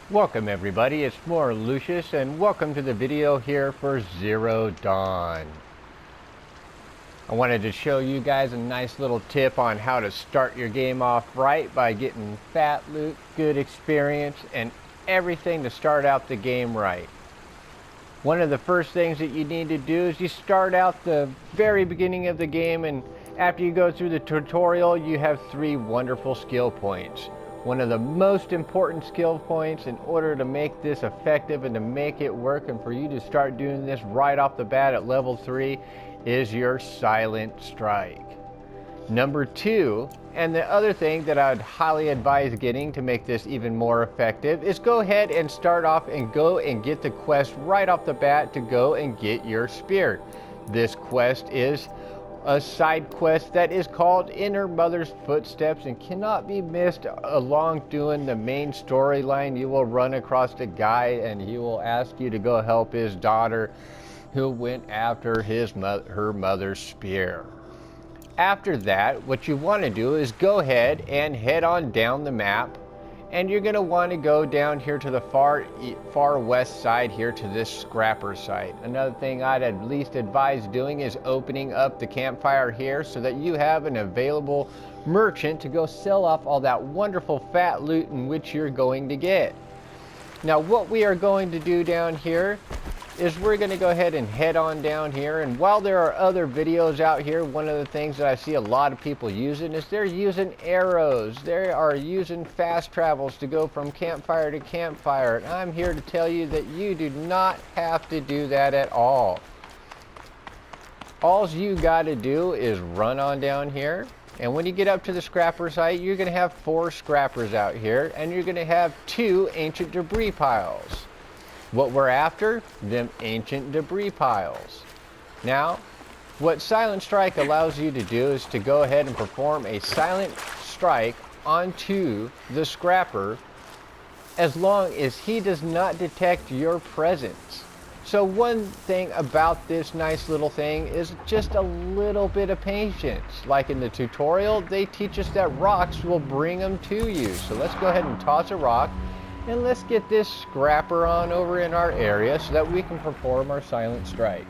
Welcome everybody, it's more Lucius and welcome to the video here for Zero Dawn. I wanted to show you guys a nice little tip on how to start your game off right by getting fat loot, good experience, and everything to start out the game right. One of the first things that you need to do is you start out the very beginning of the game, and after you go through the tutorial you have 3 wonderful skill points. One of the most important skill points in order to make this effective and to make it work and for you to start doing this right off the bat at level 3 is your silent strike. Number 2, and the other thing that I'd highly advise getting to make this even more effective, is go ahead and start off and go and get the quest right off the bat to go and get your spear. This quest is a side quest that is called In Her Mother's Footsteps and cannot be missed along doing the main storyline. You will run across a guy and he will ask you to go help his daughter who went after her mother's spear. After that, what you want to do is go ahead and head on down the map, and you're going to want to go down here to the far west side here to this scrapper site. Another thing I'd at least advise doing is opening up the campfire here so that you have an available merchant to go sell off all that wonderful fat loot in which you're going to get. Now what we are going to do down here is we're going to go ahead and head on down here, and while there are other videos out here, one of the things that I see a lot of people using is they're using arrows. They are using fast travels to go from campfire to campfire, and I'm here to tell you that you do not have to do that at all. All you got to do is run on down here, and when you get up to the scrapper site, you're going to have 4 scrappers out here, and you're going to have 2 ancient debris piles. What we're after? Them ancient debris piles. Now, what Silent Strike allows you to do is to go ahead and perform a silent strike onto the scrapper as long as he does not detect your presence. So one thing about this nice little thing is just a little bit of patience. Like in the tutorial, they teach us that rocks will bring them to you. So let's go ahead and toss a rock. And let's get this scrapper on over in our area so that we can perform our silent strike.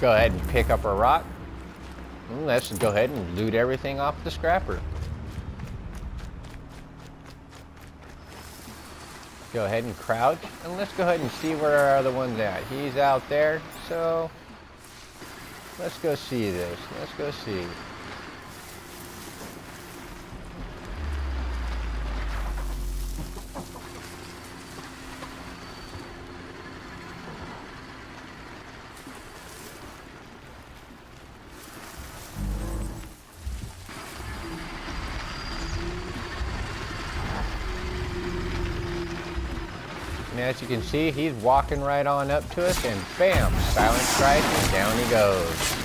Go ahead and pick up our rock. And let's go ahead and loot everything off the scrapper. Go ahead and crouch, and let's go ahead and see where our other one's at. He's out there, so let's go see this. Let's go see. And as you can see, he's walking right on up to us, and bam, silent strike, and down he goes.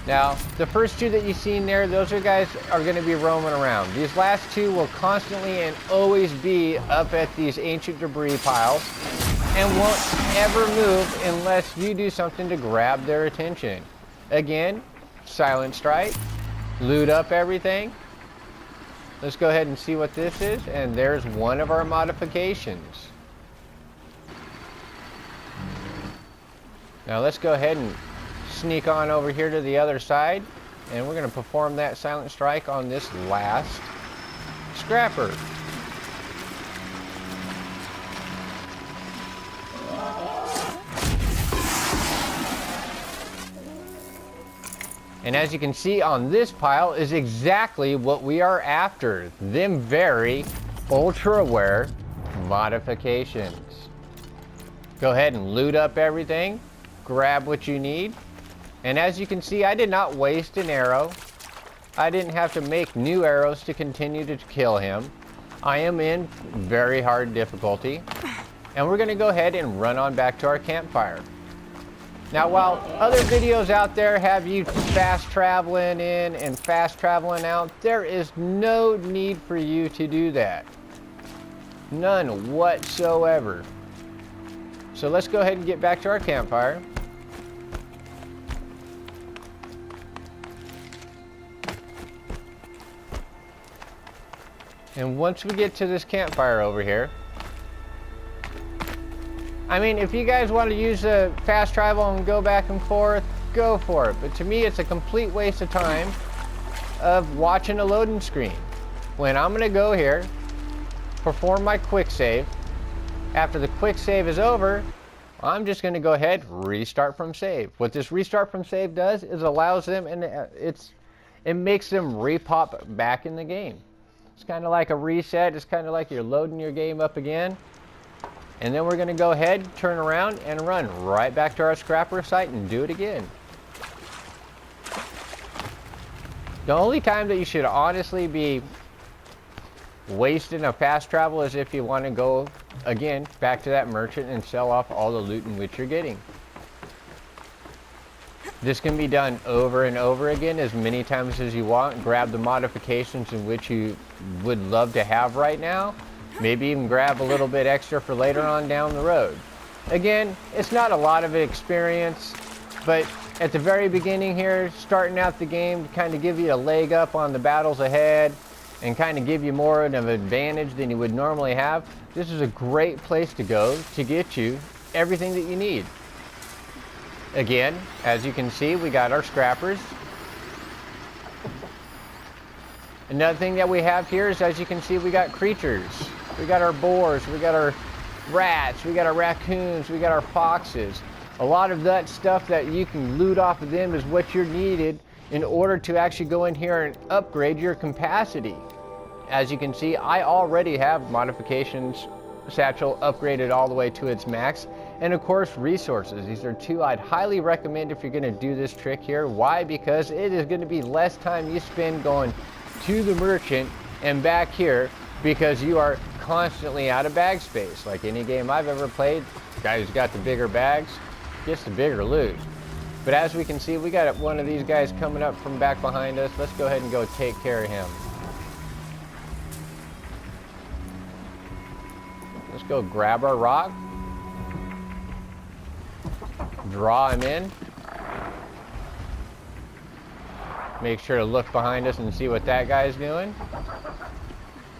Now, the first 2 that you've seen there, those are guys are going to be roaming around. These last 2 will constantly and always be up at these ancient debris piles and won't ever move unless you do something to grab their attention. Again, silent strike, loot up everything. Let's go ahead and see what this is, and there's one of our modifications. Now let's go ahead and sneak on over here to the other side, and we're going to perform that silent strike on this last scrapper. And as you can see on this pile is exactly what we are after, them very ultra rare modifications. Go ahead and loot up everything, grab what you need, and as you can see, I did not waste an arrow. I didn't have to make new arrows to continue to kill him. I am in very hard difficulty, and we're going to go ahead and run on back to our campfire. Now, while other videos out there have you fast traveling in and fast traveling out, there is no need for you to do that. None whatsoever. So let's go ahead and get back to our campfire. And once we get to this campfire over here, I mean, if you guys want to use a fast travel and go back and forth, go for it. But to me, it's a complete waste of time of watching a loading screen. When I'm going to go here, perform my quick save. After the quick save is over, I'm just going to go ahead, restart from save. What this restart from save does is allows them, and it makes them repop back in the game. It's kind of like a reset. It's kind of like you're loading your game up again. And then we're going to go ahead, turn around, and run right back to our scrapper site and do it again. The only time that you should honestly be wasting a fast travel is if you want to go, again, back to that merchant and sell off all the loot in which you're getting. This can be done over and over again as many times as you want. Grab the modifications in which you would love to have right now. Maybe even grab a little bit extra for later on down the road. Again, it's not a lot of experience, but at the very beginning here, starting out the game to kind of give you a leg up on the battles ahead and kind of give you more of an advantage than you would normally have, this is a great place to go to get you everything that you need. Again, as you can see, we got our scrappers. Another thing that we have here is, as you can see, we got creatures. We got our boars, we got our rats, we got our raccoons, we got our foxes. A lot of that stuff that you can loot off of them is what you're needed in order to actually go in here and upgrade your capacity. As you can see, I already have modifications satchel upgraded all the way to its max. And of course, resources. These are two I'd highly recommend if you're going to do this trick here. Why? Because it is going to be less time you spend going to the merchant and back here, because you are constantly out of bag space. Like any game I've ever played, the guy who's got the bigger bags gets the bigger loot. But as we can see, we got one of these guys coming up from back behind us. Let's go ahead and go take care of him. Let's go grab our rock. Draw him in. Make sure to look behind us and see what that guy's doing.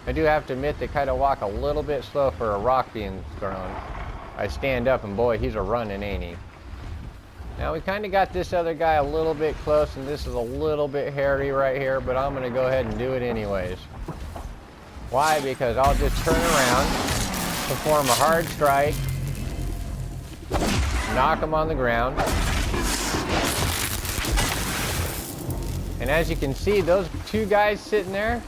I do have to admit they kind of walk a little bit slow for a rock being thrown. I stand up and boy, he's a running, ain't he? Now we kind of got this other guy a little bit close, and this is a little bit hairy right here, but I'm going to go ahead and do it anyways. Why? Because I'll just turn around, perform a hard strike, knock him on the ground. And as you can see, those two guys sitting there,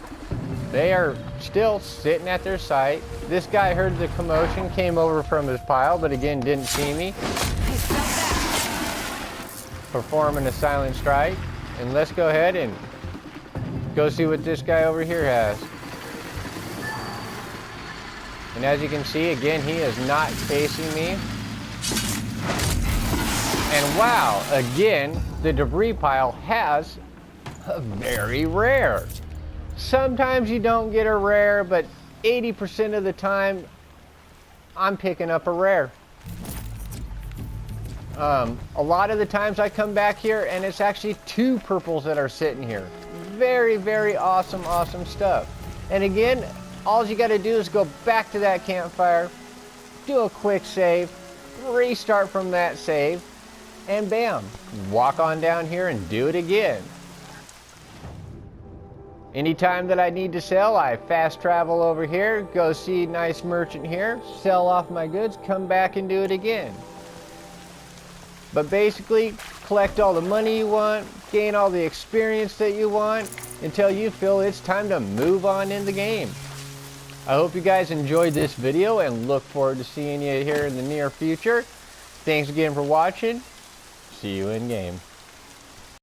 they are still sitting at their site. This guy heard the commotion, came over from his pile, but again, didn't see me. Performing a silent strike. And let's go ahead and go see what this guy over here has. And as you can see, again, he is not facing me. And wow, again, the debris pile has a very rare. Sometimes you don't get a rare, but 80% of the time, I'm picking up a rare. A lot of the times I come back here and it's actually two purples that are sitting here. Very, very awesome, awesome stuff. And again, all you got to do is go back to that campfire, do a quick save, restart from that save, and bam, walk on down here and do it again. Anytime that I need to sell, I fast travel over here, go see nice merchant here, sell off my goods, come back and do it again. But basically, collect all the money you want, gain all the experience that you want, until you feel it's time to move on in the game. I hope you guys enjoyed this video and look forward to seeing you here in the near future. Thanks again for watching. See you in game.